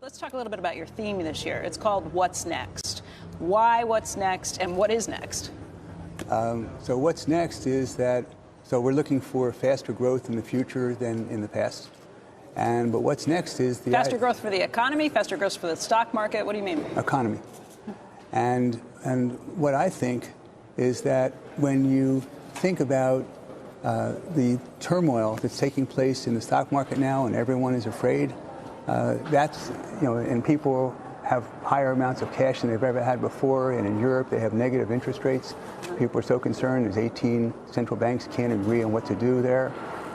Let's talk a little bit about your theme this year. It's called What's Next. Why what's next and what is next? So what's next is that, so we're looking for faster growth in the future than in the past. But what's next is the... Faster growth for the economy, faster growth for the stock market. What do you mean? Economy. And what I think is that when you think about the turmoil that's taking place in the stock market now and everyone is afraid, that's, and people have higher amounts of cash than they've ever had before, and in Europe they have negative interest rates. People are so concerned. There's 18 central banks can't agree on what to do there.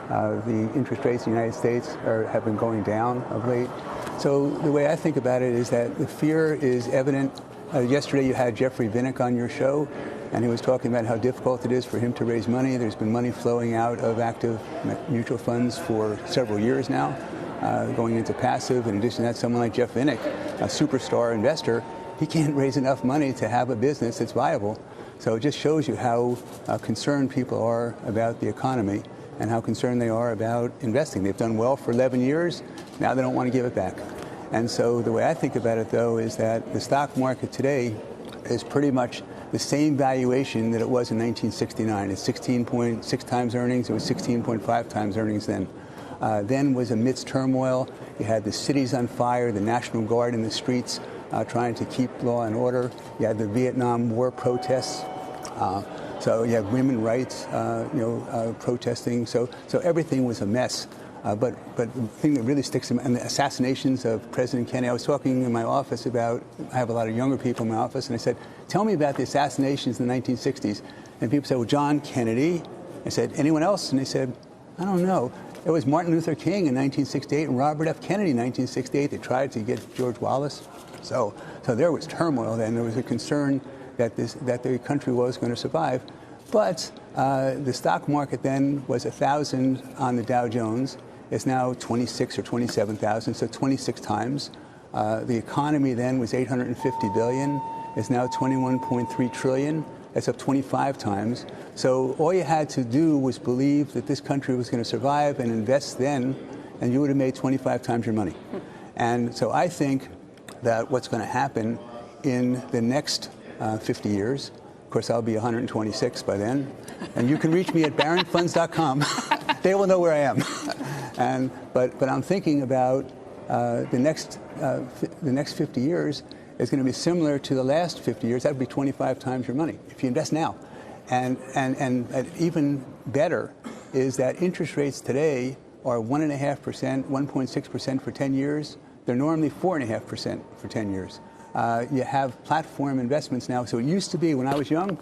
The interest rates in the United States have been going down of late. So the way I think about it is that the fear is evident. Yesterday you had Jeffrey Vinnick on your show, and he was talking about how difficult it is for him to raise money. There's been money flowing out of active mutual funds for several years now, going into passive. In addition to that, someone like Jeff Vinnick, a superstar investor, he can't raise enough money to have a business that's viable. So it just shows you how concerned people are about the economy and how concerned they are about investing. They've done well for 11 years. Now they don't want to give it back. And so the way I think about it, though, is that the stock market today is pretty much the same valuation that it was in 1969. It's 16.6 times earnings. It was 16.5 times earnings then. Then was amidst turmoil. You had the cities on fire, the National Guard in the streets trying to keep law and order. You had the Vietnam War protests. So you have women's rights, protesting. So everything was a mess. But the thing that really sticks in, and the assassinations of President Kennedy. I was talking in my office about, I have a lot of younger people in my office, and I said, tell me about the assassinations in the 1960s. And people said, well, John Kennedy. I said, anyone else? And they said, I don't know. It was Martin Luther King in 1968 and Robert F. Kennedy in 1968. They tried to get George Wallace. So there was turmoil then. There was a concern that the country was going to survive. But the stock market then was 1,000 on the Dow Jones. It's now 26 or 27,000, so 26 times. The economy then was 850 billion. It's now 21.3 trillion. That's up 25 times. So all you had to do was believe that this country was going to survive and invest then, and you would have made 25 times your money. And so I think that what's going to happen in the next 50 years, of course, I'll be 126 by then, and you can reach me at barronfunds.com. They will know where I am. But I'm thinking about the next 50 years is going to be similar to the last 50 years. That would be 25 times your money if you invest now. And even better is that interest rates today are 1.5%, 1.6% for 10 years. They're normally 4.5% for 10 years. You have platform investments now. So it used to be when I was young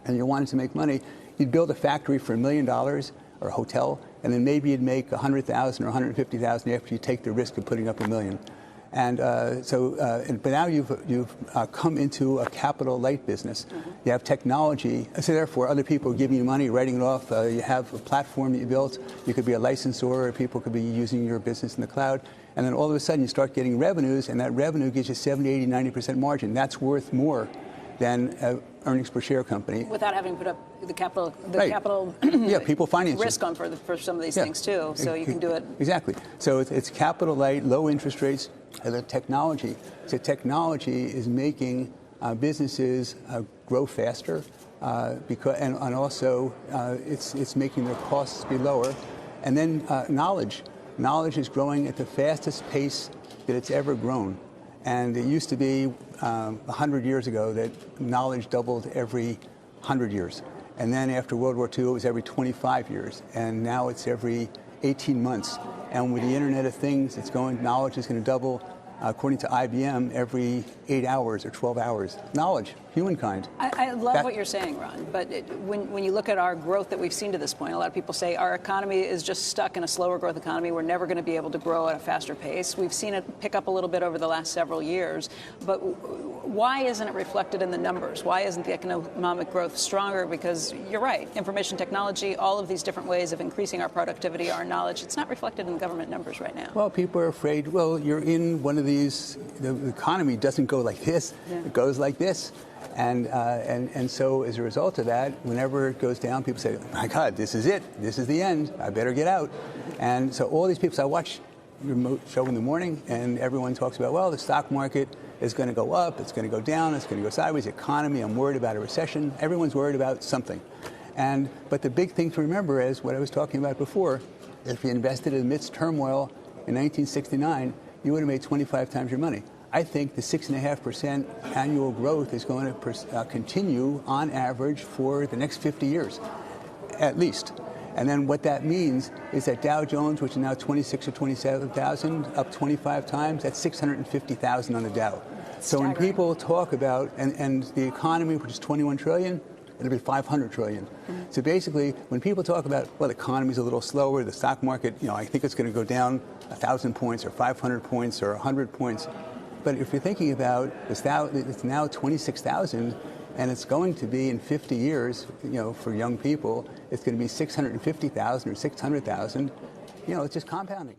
and you wanted to make money, you'd build a factory for $1 million or a hotel, and then maybe you'd make 100,000 or 150,000 after you take the risk of putting up $1 million. And but now you've come into a capital light business. Mm-hmm. You have technology, so therefore other people are giving you money, writing it off. You have a platform that you built. You could be a licensor, or people could be using your business in the cloud. And then all of a sudden you start getting revenues, and that revenue gives you 70, 80, 90% margin. That's worth more than earnings per share company. Without having to put up the capital, yeah, people finance risk on for some of these things too. So you can do it. Exactly. So it's capital light, low interest rates, and the technology. So technology is making businesses grow faster, because and also it's making their costs be lower, and then knowledge. Knowledge is growing at the fastest pace that it's ever grown. And it used to be 100 years ago that knowledge doubled every 100 years. And then after World War II, it was every 25 years. And now it's every 18 months. And with the Internet of Things, knowledge is going to double, according to IBM, every 8 hours or 12 hours. Knowledge, humankind. I love what you're saying, Ron. But when you look at our growth that we've seen to this point, a lot of people say our economy is just stuck in a slower growth economy. We're never going to be able to grow at a faster pace. We've seen it pick up a little bit over the last several years. But why isn't it reflected in the numbers? Why isn't the economic growth stronger? Because you're right, information technology, all of these different ways of increasing our productivity, our knowledge, it's not reflected in the government numbers right now. Well, people are afraid, well, you're in one of these, the economy doesn't go like this, it goes like this. And so as a result of that, whenever it goes down, people say, my God, this is it. This is the end. I better get out. And so all these people, so I watch remote show in the morning, and everyone talks about, well, the stock market is going to go up, it's going to go down, it's going to go sideways, economy, I'm worried about a recession. Everyone's worried about something. But the big thing to remember is what I was talking about before. If you invested amidst turmoil in 1969, you would have made 25 times your money. I think the 6.5% annual growth is going to continue on average for the next 50 years, at least. And then what that means is that Dow Jones, which is now 26 or 27,000, up 25 times, that's 650,000 on the Dow. So when people talk about, and the economy, which is 21 trillion, it'll be 500 trillion. So basically, when people talk about, well, the economy's a little slower, the stock market, I think it's going to go down 1,000 points or 500 points or 100 points. But if you're thinking about it's now 26,000, and it's going to be in 50 years, for young people, it's going to be 650,000 or 600,000. It's just compounding.